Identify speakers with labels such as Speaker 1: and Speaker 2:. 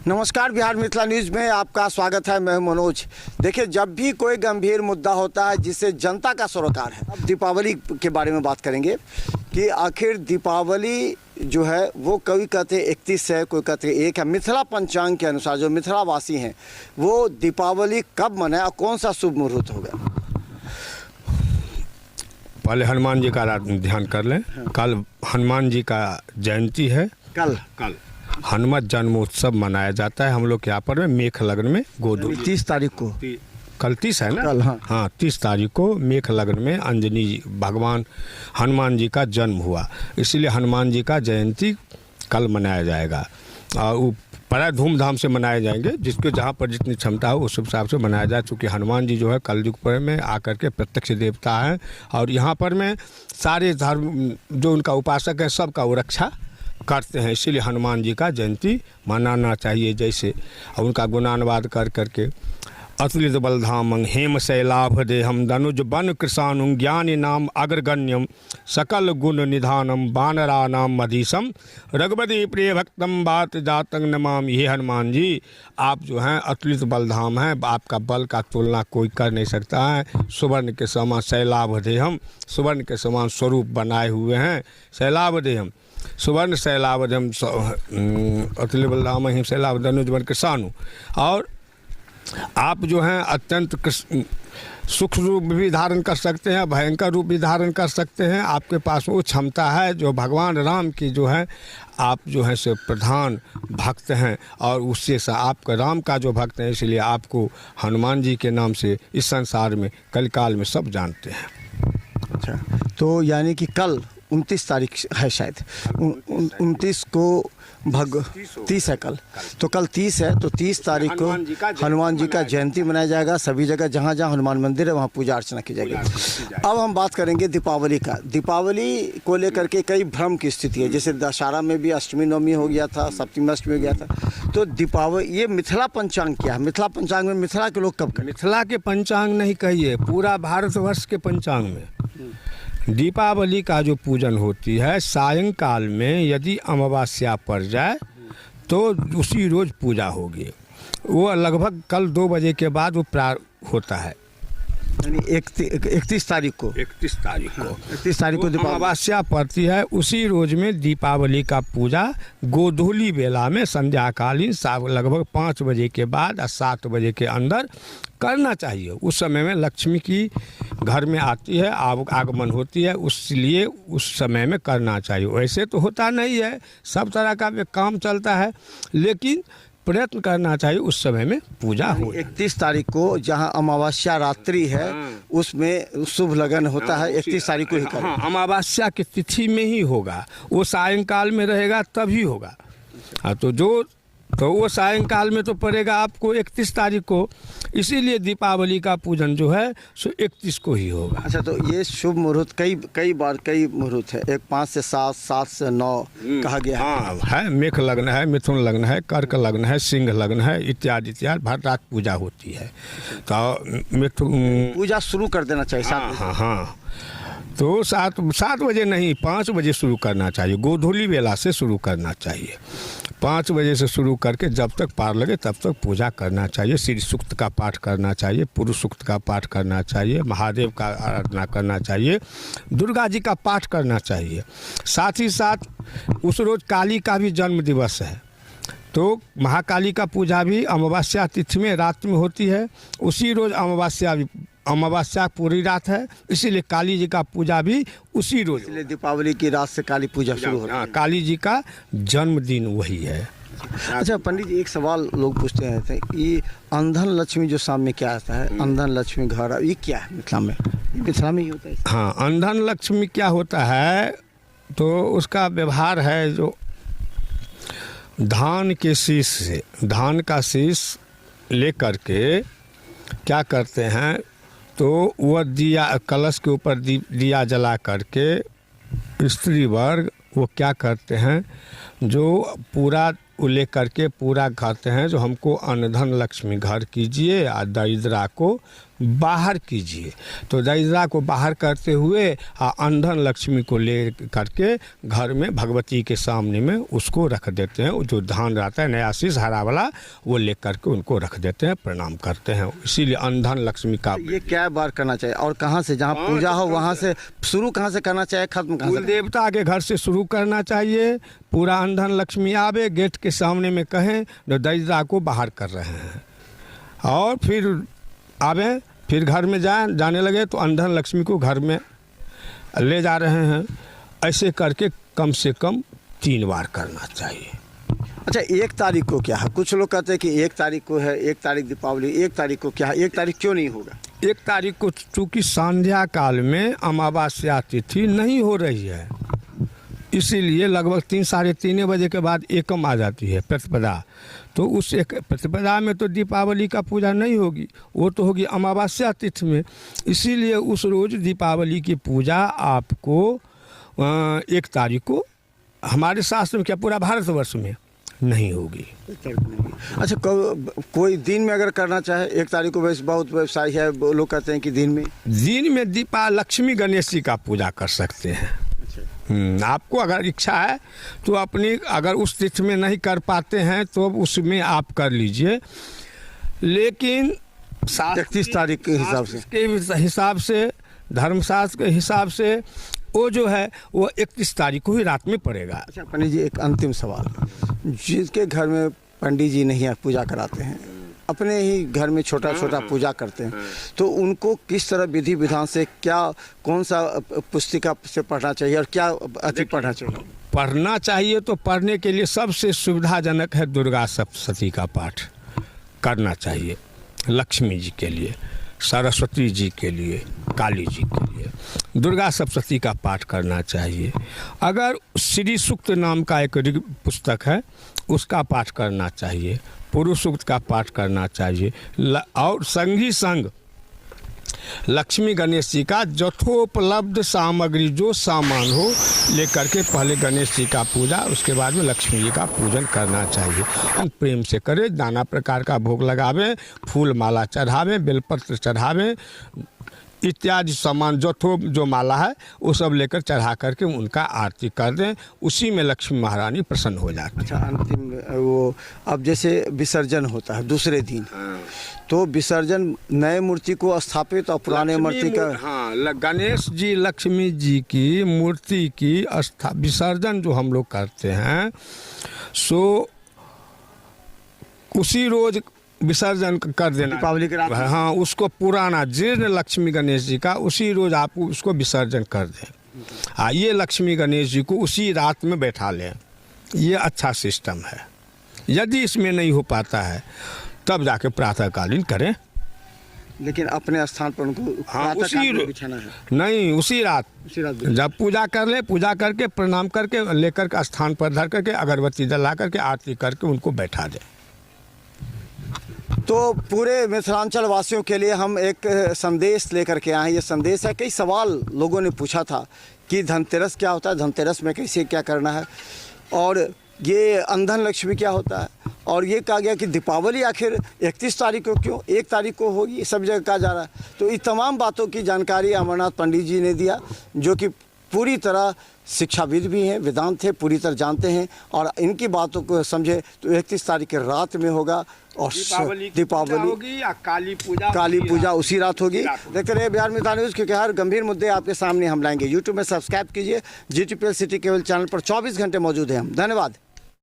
Speaker 1: नमस्कार, बिहार मिथिला न्यूज़ में आपका स्वागत है। मैं मनोज। देखिए, जब भी कोई गंभीर मुद्दा होता है जिससे जनता का सरोकार है, अब दीपावली के बारे में बात करेंगे कि आखिर दीपावली जो है वो कोई कहते 31 है, कोई कहते 1 है। मिथिला पंचांग के अनुसार जो मिथिलावासी हैं वो दीपावली कब मनाए और कौन सा शुभ मुहूर्त होगा?
Speaker 2: पहले हनुमान जी का ध्यान कर लें। कल हनुमान जी का जयंती है।
Speaker 1: कल
Speaker 2: हनुमत जन्मोत्सव मनाया जाता है हम लोग के यहाँ पर में मेघ लग्न में गोधूली
Speaker 1: 30 तारीख को।
Speaker 2: कल 30 है ना?
Speaker 1: कल
Speaker 2: हाँ 30 तारीख को मेघ लग्न में अंजनी भगवान हनुमान जी का जन्म हुआ, इसलिए हनुमान जी का जयंती कल मनाया जाएगा और वो बड़ा धूमधाम से मनाए जाएंगे। जिसके जहाँ पर जितनी क्षमता हो उस हिसाब से मनाया जाए, चूँकि हनुमान जी जो है कलयुग पर में आकर के प्रत्यक्ष देवता हैं और यहाँ पर में सारे धर्म जो उनका उपासक है सबका वो रक्षा करते हैं, इसीलिए हनुमान जी का जयंती मनाना चाहिए। जैसे और उनका गुणानुवाद कर करके अतुलित बलधामं हेम शैलाभ देहम धनुज बन कृषाणुं ज्ञानी नाम अग्रगण्यम सकल गुण निधानम बानरा नाम मधीसम रघुपति प्रिय भक्तम बात जातंग नमाम। ये हनुमान जी आप जो हैं अतुलित बलधाम हैं, आपका बल का तुलना कोई कर नहीं सकता है। सुवर्ण के समान शैलाभ देहम, सुवर्ण के समान स्वरूप बनाए हुए हैं। शैलाभ देहम सुवर्ण शैलावधम अतुल्य बलधाम हिम शैलाभ धनुज बन कृषाणु। और आप जो हैं अत्यंत सुख रूप भी धारण कर सकते हैं, भयंकर रूप भी धारण कर सकते हैं। आपके पास वो क्षमता है जो भगवान राम की जो है आप जो है से प्रधान भक्त हैं और उससे से आपका राम का जो भक्त हैं, इसलिए आपको हनुमान जी के नाम से इस संसार में कलिकाल में सब जानते हैं।
Speaker 1: अच्छा, तो यानी कि कल 29 तारीख है शायद, 29 को 30 है कल, तो कल 30 है, तो 30 तारीख को हनुमान जी का जयंती मनाया जाएगा। सभी जगह जहाँ जहाँ हनुमान मंदिर है वहाँ पूजा अर्चना की जाएगी। अब हम बात करेंगे दीपावली का। दीपावली को लेकर के कई भ्रम की स्थिति है, जैसे दशहरा में भी अष्टमी नवमी हो गया था, सप्तमी अष्टमी हो गया था। तो दीपावली ये मिथिला पंचांग क्या है? मिथिला पंचांग में मिथिला के लोग कब करें?
Speaker 2: मिथिला के पंचांग नहीं कहिए, पूरा भारतवर्ष के पंचांग में दीपावली का जो पूजन होती है सायंकाल में यदि अमावस्या पड़ जाए तो उसी रोज पूजा होगी। वो लगभग कल 2 बजे के बाद वो प्रारंभ होता है,
Speaker 1: यानी 31 तारीख को।
Speaker 2: 31 तारीख को
Speaker 1: दीपावली
Speaker 2: पड़ती है। उसी रोज में दीपावली का पूजा गोधूली बेला में संध्याकालीन लगभग 5 बजे के बाद और 7 बजे के अंदर करना चाहिए। उस समय में लक्ष्मी की घर में आती है, आगमन होती है, इसलिए उस समय में करना चाहिए। वैसे तो होता नहीं है, सब तरह का काम चलता है, लेकिन प्रयत्न करना चाहिए उस समय में पूजा हो।
Speaker 1: 31 तारीख को जहां अमावस्या रात्रि है उसमें शुभ लगन होता है, 31 तारीख को ही करें।
Speaker 2: हाँ, अमावस्या की तिथि में ही होगा, वो सायंकाल में रहेगा तभी होगा। हाँ, तो वो सायंकाल में तो पड़ेगा आपको 31 तारीख को, इसीलिए दीपावली का पूजन जो है सो 31 को ही होगा।
Speaker 1: अच्छा, तो ये शुभ मुहूर्त कई मुहूर्त है, एक 5 से 7, 7 से 9 कहा गया है।
Speaker 2: हाँ है, मेघ लग्न है, मिथुन लग्न है, कर्क लग्न है, सिंह लग्न है, इत्यादि इत्यादि। भर रात पूजा होती है, तो मिथुन
Speaker 1: पूजा शुरू कर देना चाहिए 7 बजे।
Speaker 2: हाँ, तो 7 बजे नहीं, 5 बजे शुरू करना चाहिए। गोधूली बेला से शुरू करना चाहिए। 5 बजे से शुरू करके जब तक पार लगे तब तक पूजा करना चाहिए। श्री सूक्त का पाठ करना चाहिए, पुरुष सूक्त का पाठ करना चाहिए, महादेव का आराधना करना चाहिए, दुर्गा जी का पाठ करना चाहिए। साथ ही साथ उस रोज काली का भी जन्म दिवस है, तो महाकाली का पूजा भी अमावस्या तिथि में रात में होती है। उसी रोज अमावस्या पूरी रात है, इसीलिए काली जी का पूजा भी उसी रोज।
Speaker 1: इसलिए दीपावली की रात से काली पूजा शुरू हो रही है।
Speaker 2: काली जी का जन्मदिन वही है।
Speaker 1: अच्छा पंडित जी, एक सवाल लोग पूछते रहते हैं, ये अंधन लक्ष्मी जो सामने क्या आता है, अंधन लक्ष्मी घर, ये क्या है मिथिला में? मिथिला में ही होता है।
Speaker 2: हाँ, अंधन लक्ष्मी क्या होता है, तो उसका व्यवहार है जो धान के शीश से, धान का शीश ले करके क्या करते हैं, तो वह दिया कलश के ऊपर दिया जला करके स्त्री वर्ग वो क्या करते हैं, जो पूरा ले करके पूरा खाते हैं, जो हमको अन्न धन लक्ष्मी घर कीजिए और दरिद्रा को बाहर कीजिए। तो दरिद्रता को बाहर करते हुए अंधन लक्ष्मी को ले करके घर में भगवती के सामने में उसको रख देते हैं। जो धान रहता है नया शीश हरा वाला वो ले करके उनको रख देते हैं, प्रणाम करते हैं। इसीलिए अंधन लक्ष्मी का
Speaker 1: ये क्या बार करना चाहिए और कहाँ से, जहाँ पूजा हो वहाँ से शुरू कहाँ से करना चाहिए, खत्म कहाँ से?
Speaker 2: देवता के घर से शुरू करना चाहिए। पूरा अंधन लक्ष्मी आवे, गेट के सामने में कहें जो दरिद्रता को बाहर कर रहे हैं, और फिर आवे, फिर घर में जाने लगे तो अंधन लक्ष्मी को घर में ले जा रहे हैं। ऐसे करके कम से कम 3 बार करना चाहिए।
Speaker 1: अच्छा, 1 तारीख को क्या है? कुछ लोग कहते हैं कि 1 तारीख को है, 1 तारीख दीपावली, 1 तारीख को क्या है, 1 तारीख क्यों नहीं होगा?
Speaker 2: 1 तारीख को चूँकि संध्या काल में अमावस्या तिथि नहीं हो रही है, इसीलिए लगभग 3 साढ़े 3 बजे के बाद एकम आ जाती है प्रतिपदा। तो उस एक प्रतिपदा में तो दीपावली का पूजा नहीं होगी, वो तो होगी अमावस्या तिथि में। इसीलिए उस रोज़ दीपावली की पूजा आपको 1 तारीख को हमारे शास्त्र में क्या पूरा भारतवर्ष में नहीं होगी।
Speaker 1: अच्छा, कोई दिन में अगर करना चाहे 1 तारीख को, वैसे बहुत व्यवसाय है, लोग कहते हैं कि दिन में लक्ष्मी गणेश जी का पूजा कर सकते हैं। आपको अगर इच्छा है तो अपनी, अगर उस तिथि में नहीं कर पाते हैं तो उसमें आप कर लीजिए, लेकिन 31 तारीख के
Speaker 2: हिसाब से धर्मशास्त्र के हिसाब से वो जो है वो 31 तारीख को ही रात में पड़ेगा।
Speaker 1: अच्छा पंडित जी, एक अंतिम सवाल, जिसके घर में पंडित जी नहीं पूजा कराते हैं, अपने ही घर में छोटा छोटा पूजा करते हैं, तो उनको किस तरह विधि विधान से, क्या कौन सा पुस्तिका से पढ़ना चाहिए और क्या अधिक पढ़ना चाहिए?
Speaker 2: पढ़ना चाहिए तो पढ़ने के लिए सबसे सुविधाजनक है दुर्गा सप्तशती का पाठ करना चाहिए। लक्ष्मी जी के लिए, सरस्वती जी के लिए, काली जी के लिए दुर्गा सप्तशती का पाठ करना चाहिए। अगर श्री सूक्त नाम का एक पुस्तक है उसका पाठ करना चाहिए, पुरुष सूक्त का पाठ करना चाहिए, और संगी संग लक्ष्मी गणेश जी का यथोपलब्ध सामग्री जो सामान हो लेकर के पहले गणेश जी का पूजा, उसके बाद में लक्ष्मी जी का पूजन करना चाहिए। हम प्रेम से करें, नाना प्रकार का भोग लगावें, फूल माला चढ़ावें, बेलपत्र चढ़ावें, इत्यादि सामान जो माला है वो सब लेकर चढ़ा करके उनका आरती कर दें, उसी में लक्ष्मी महारानी प्रसन्न हो जाती है।
Speaker 1: अच्छा, अंतिम वो अब जैसे विसर्जन होता है दूसरे दिन, तो विसर्जन नए मूर्ति को स्थापित और पुराने मूर्ति का,
Speaker 2: हाँ, गणेश जी लक्ष्मी जी की मूर्ति की विसर्जन जो हम लोग करते हैं, सो उसी रोज विसर्जन कर देना
Speaker 1: दीपावली के रात।
Speaker 2: हाँ, उसको पुराना जीर्ण लक्ष्मी गणेश जी का उसी रोज आप उसको विसर्जन कर दें। हाँ, ये लक्ष्मी गणेश जी को उसी रात में बैठा लें, ये अच्छा सिस्टम है। यदि इसमें नहीं हो पाता है तब जाके प्रातःकालीन करें,
Speaker 1: लेकिन अपने स्थान पर उनको
Speaker 2: उसी
Speaker 1: बिछाना है।
Speaker 2: नहीं, उसी रात जब पूजा कर ले, पूजा करके प्रणाम करके लेकर के स्थान पर धर करके अगरबत्ती जला करके आरती करके उनको बैठा दें।
Speaker 1: तो पूरे मिथिलांचल वासियों के लिए हम एक संदेश लेकर के आए हैं। ये संदेश है, कई सवाल लोगों ने पूछा था कि धनतेरस क्या होता है, धनतेरस में कैसे क्या करना है, और ये अंधन लक्ष्मी क्या होता है, और ये कहा गया कि दीपावली आखिर 31 तारीख को क्यों 1 तारीख को होगी, सब जगह कहा जा रहा है। तो इस तमाम बातों की जानकारी अमरनाथ पंडित जी ने दिया, जो कि पूरी तरह शिक्षाविद भी हैं, वेदांत थे, पूरी तरह जानते हैं, और इनकी बातों को समझे तो 31 तारीख के रात में होगा, और दीपावली
Speaker 2: होगी या काली
Speaker 1: पूजा उसी रात होगी। देखते रहिए बिहार मिथिला न्यूज़, क्योंकि हर गंभीर मुद्दे आपके सामने हम लाएंगे। यूट्यूब में सब्सक्राइब कीजिए, GTPL सिटी केबल चैनल पर 24 घंटे मौजूद हैं हम। धन्यवाद।